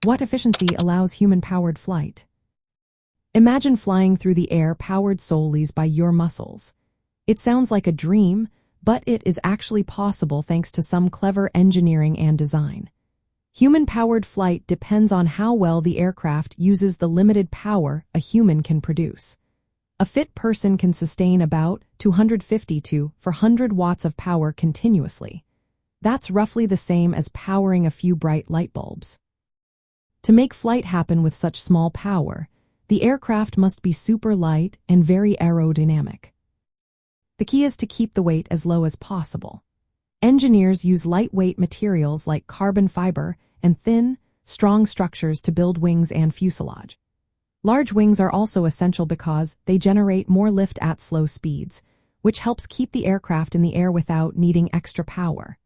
What efficiency allows human-powered flight? Imagine flying through the air powered solely by your muscles. It sounds like a dream, but it is actually possible thanks to some clever engineering and design. Human-powered flight depends on how well the aircraft uses the limited power a human can produce. A fit person can sustain about 250 to 400 watts of power continuously. That's roughly the same as powering a few bright light bulbs. To make flight happen with such small power, the aircraft must be super light and very aerodynamic. The key is to keep the weight as low as possible. Engineers use lightweight materials like carbon fiber and thin, strong structures to build wings and fuselage. Large wings are also essential because they generate more lift at slow speeds, which helps keep the aircraft in the air without needing extra power.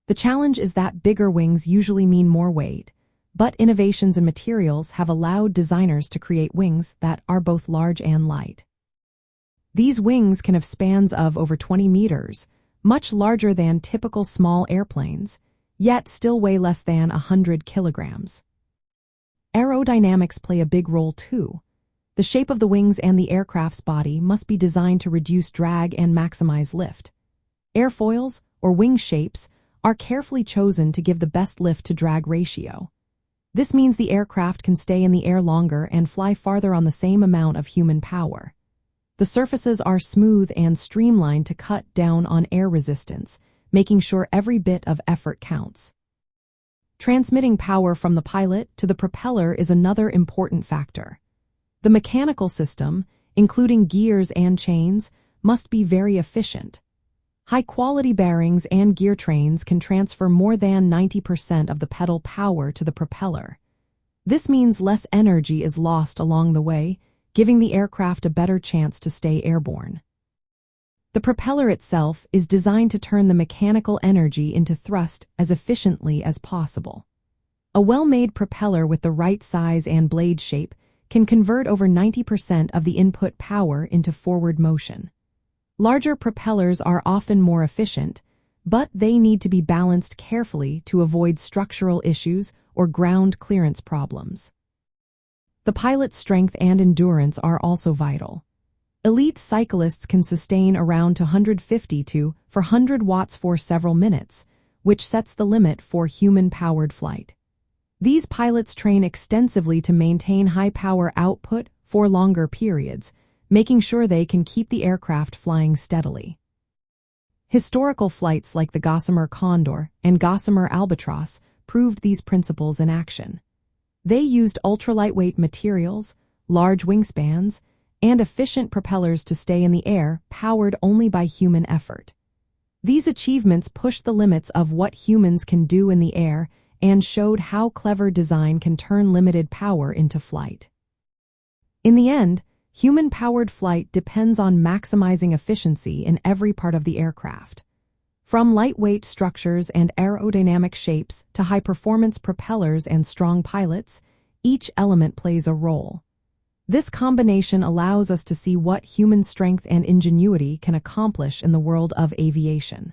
The challenge is that bigger wings usually mean more weight, but innovations in materials have allowed designers to create wings that are both large and light. These wings can have spans of over 20 meters, much larger than typical small airplanes, yet still weigh less than 100 kilograms. Aerodynamics play a big role too. The shape of the wings and the aircraft's body must be designed to reduce drag and maximize lift. Airfoils, or wing shapes, are carefully chosen to give the best lift-to-drag ratio. This means the aircraft can stay in the air longer and fly farther on the same amount of human power. The surfaces are smooth and streamlined to cut down on air resistance, making sure every bit of effort counts. Transmitting power from the pilot to the propeller is another important factor. The mechanical system, including gears and chains, must be very efficient. High-quality bearings and gear trains can transfer more than 90% of the pedal power to the propeller. This means less energy is lost along the way, giving the aircraft a better chance to stay airborne. The propeller itself is designed to turn the mechanical energy into thrust as efficiently as possible. A well-made propeller with the right size and blade shape can convert over 90% of the input power into forward motion. Larger propellers are often more efficient, but they need to be balanced carefully to avoid structural issues or ground clearance problems. The pilot's strength and endurance are also vital. Elite cyclists can sustain around 250 to 400 watts for several minutes, which sets the limit for human-powered flight. These pilots train extensively to maintain high power output for longer periods, making sure they can keep the aircraft flying steadily. Historical flights like the Gossamer Condor and Gossamer Albatross proved these principles in action. They used ultra-lightweight materials, large wingspans, and efficient propellers to stay in the air, powered only by human effort. These achievements pushed the limits of what humans can do in the air and showed how clever design can turn limited power into flight. In the end, human-powered flight depends on maximizing efficiency in every part of the aircraft. From lightweight structures and aerodynamic shapes to high-performance propellers and strong pilots, each element plays a role. This combination allows us to see what human strength and ingenuity can accomplish in the world of aviation.